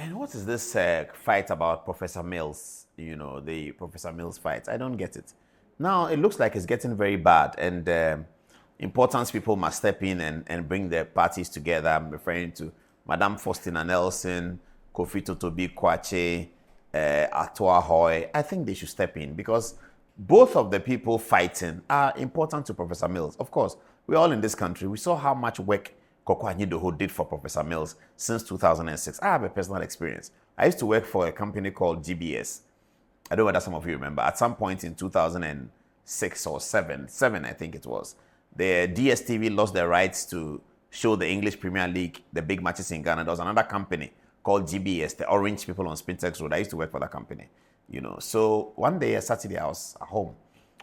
And what is this fight about Professor Mills? The Professor Mills fight. I don't get it. Now, it looks like it's getting very bad, and important people must step in and bring their parties together. I'm referring to Madame Faustina Nelson, Kofi Totobi-Kwache, Adom-Otchere. I think they should step in because both of the people fighting are important to Professor Mills. Of course, we're all in this country. We saw how much work Koku Anyidoho did for Professor Mills since 2006. I have a personal experience. I used to work for a company called GBS. I don't know whether some of you remember. At some point in 2006 or 7 I think it was, the DSTV lost their rights to show the English Premier League, the big matches in Ghana. There was another company called GBS, the orange people on Spintex Road. I used to work for that company. So one day, a Saturday, I was at home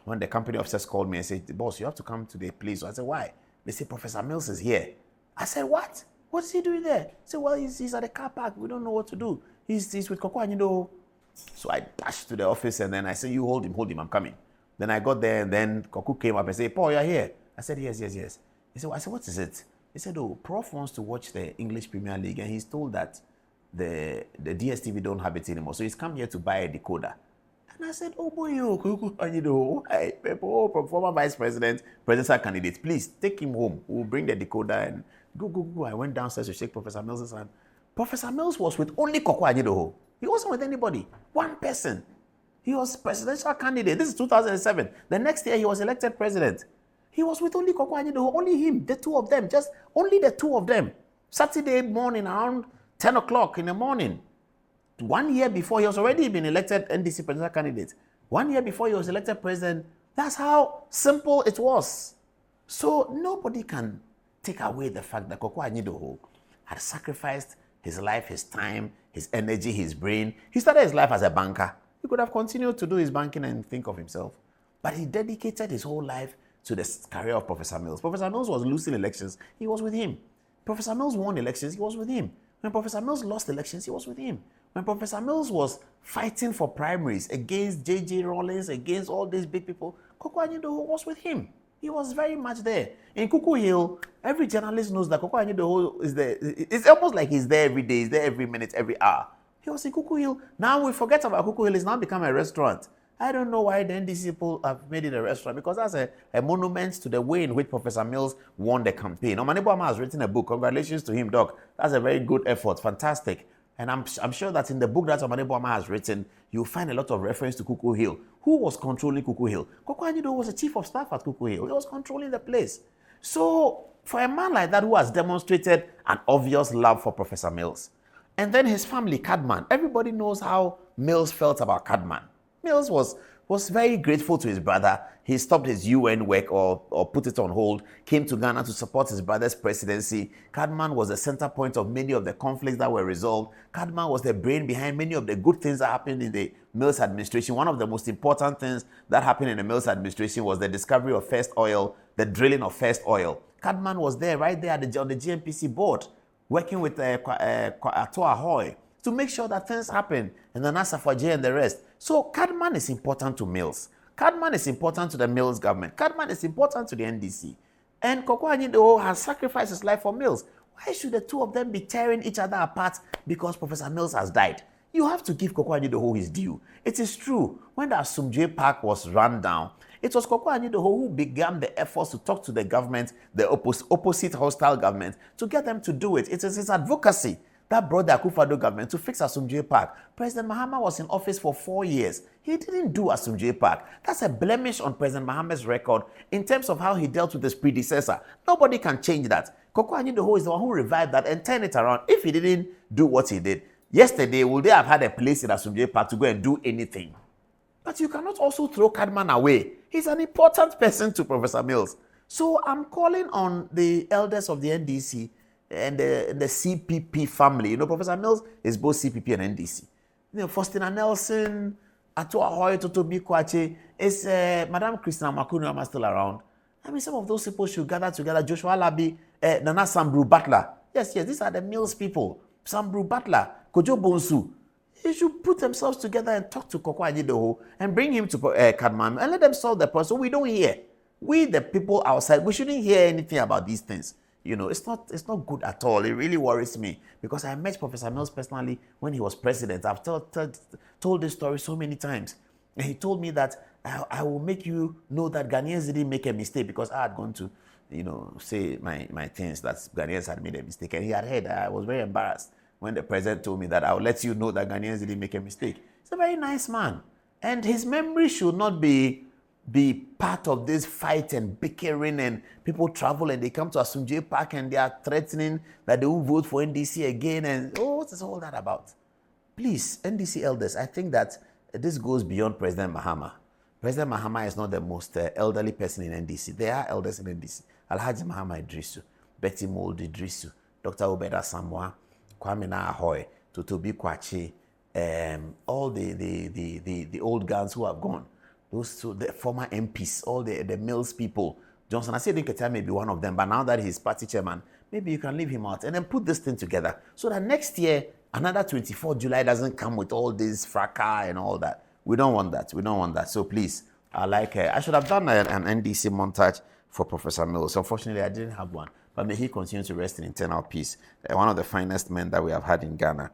when the company officers called me and said, "Boss, you have to come today, please." So I said, "Why?" They said, "Professor Mills is here." I said, "What? What is he doing there?" He said, "Well, he's at the car park. We don't know what to do. He's with Koku Anyidoho." So I dashed to the office and then I said, "You hold him, I'm coming." Then I got there and then Koku came up and said, "Paul, you're here." I said, yes. He said, "What is it?" He said, "Oh, Prof wants to watch the English Premier League and he's told that the DSTV don't have it anymore. So he's come here to buy a decoder." And I said, "Oh boy, Koku Anyidoho, former vice president, presidential candidate, please take him home. We'll bring the decoder and go." I went downstairs to shake Professor Mills' hand. Professor Mills was with only Koku Anyidoho. He wasn't with anybody. One person. He was presidential candidate. This is 2007. The next year, he was elected president. He was with only Koku Anyidoho, only him, the two of them, just only the two of them. Saturday morning, around 10 o'clock in the morning. 1 year before, he was already been elected NDC presidential candidate. 1 year before he was elected president. That's how simple it was. So nobody can take away the fact that Koku Anyidoho had sacrificed his life, his time, his energy, his brain. He started his life as a banker. He could have continued to do his banking and think of himself. But he dedicated his whole life to the career of Professor Mills. Professor Mills was losing elections. He was with him. Professor Mills won elections. He was with him. When Professor Mills lost elections, he was with him. When Professor Mills was fighting for primaries against J.J. Rawlings, against all these big people, Koku Anyidoho was with him. He was very much there. In Kuku Hill, every journalist knows that Koku Anyidoho is there. It's almost like he's there every day. He's there every minute, every hour. He was in Kuku Hill. Now we forget about Kuku Hill. It's now become a restaurant. I don't know why the NDC people have made it a restaurant, because that's a monument to the way in which Professor Mills won the campaign. Omanebo has written a book. Congratulations to him, Doc. That's a very good effort. Fantastic. And I'm sure that in the book that Omanebo has written, you'll find a lot of reference to Kuku Hill. Who was controlling Kuku Hill? Koku Anyidoho was the chief of staff at Kuku Hill. He was controlling the place. So for a man like that who has demonstrated an obvious love for Professor Mills, and then his family, Cadman, everybody knows how Mills felt about Cadman. Mills was very grateful to his brother. He stopped his UN work or put it on hold, came to Ghana to support his brother's presidency. Cadman was the center point of many of the conflicts that were resolved. Cadman was the brain behind many of the good things that happened in the Mills administration. One of the most important things that happened in the Mills administration was the discovery of first oil, the drilling of first oil. Cadman was there, right there on the GNPC board, working with Adom-Otchere to make sure that things happen, and then Asafo and the rest. So Cadman is important to Mills. Cadman is important to the Mills government. Cadman is important to the NDC. And Koku Anyidoho has sacrificed his life for Mills. Why should the two of them be tearing each other apart because Professor Mills has died? You have to give Koku Anyidoho his due. It is true, when the Adom-Otchere Park was run down, it was Koku Anyidoho who began the efforts to talk to the government, the opposite hostile government, to get them to do it. It is his advocacy that brought the Akufo-Addo government to fix Adom-Otchere Park. President Mahama was in office for 4 years. He didn't do Adom-Otchere Park. That's a blemish on President Mahama's record in terms of how he dealt with his predecessor. Nobody can change that. Koku Anyidoho is the one who revived that and turned it around. If he didn't do what he did yesterday, would they have had a place in Adom-Otchere Park to go and do anything? But you cannot also throw Cadman away. He's an important person to Professor Mills. So I'm calling on the elders of the NDC and the CPP family. Professor Mills is both CPP and NDC. Faustina Nelson, Adom-Otchere, Totobi-Kwache, is Madam Christina Makunu still around? I mean, some of those people should gather together. Joshua Labi, Nana Sambru Butler. Yes, these are the Mills people. Sambru Butler, Kojo Bonsu. They should put themselves together and talk to Koku Anyidoho and bring him to Cadman and let them solve the problem. So we don't hear. We, the people outside, we shouldn't hear anything about these things. it's not good at all. It really worries me because I met Professor Mills personally when he was president. I've told this story so many times. And he told me that I will make you know that Ghanaians didn't make a mistake because I had gone to, say my things that Ghanaians had made a mistake. And he had heard. I was very embarrassed when the president told me that I will let you know that Ghanaians didn't make a mistake. He's a very nice man. And his memory should not be part of this fight and bickering, and people travel and they come to Asumdue Park and they are threatening that they won't vote for NDC again. And what is all that about? Please, NDC elders, I think that this goes beyond President Mahama. President Mahama is not the most elderly person in NDC. There are elders in NDC. Alhaji Mahama Idrisu, Betty Mold Idrisu, Dr. Obeda Samoa, Kwame Nkrumah, Totobi Kwache, all the old guns who have gone. Those two, the former MPs, all the Mills people. Johnson, I said Nketiah may be one of them, but now that he's party chairman, maybe you can leave him out and then put this thing together so that next year, another 24 July doesn't come with all this fracas and all that. We don't want that. We don't want that. So please, I should have done an NDC montage for Professor Mills. Unfortunately, I didn't have one. But may he continue to rest in eternal peace. One of the finest men that we have had in Ghana.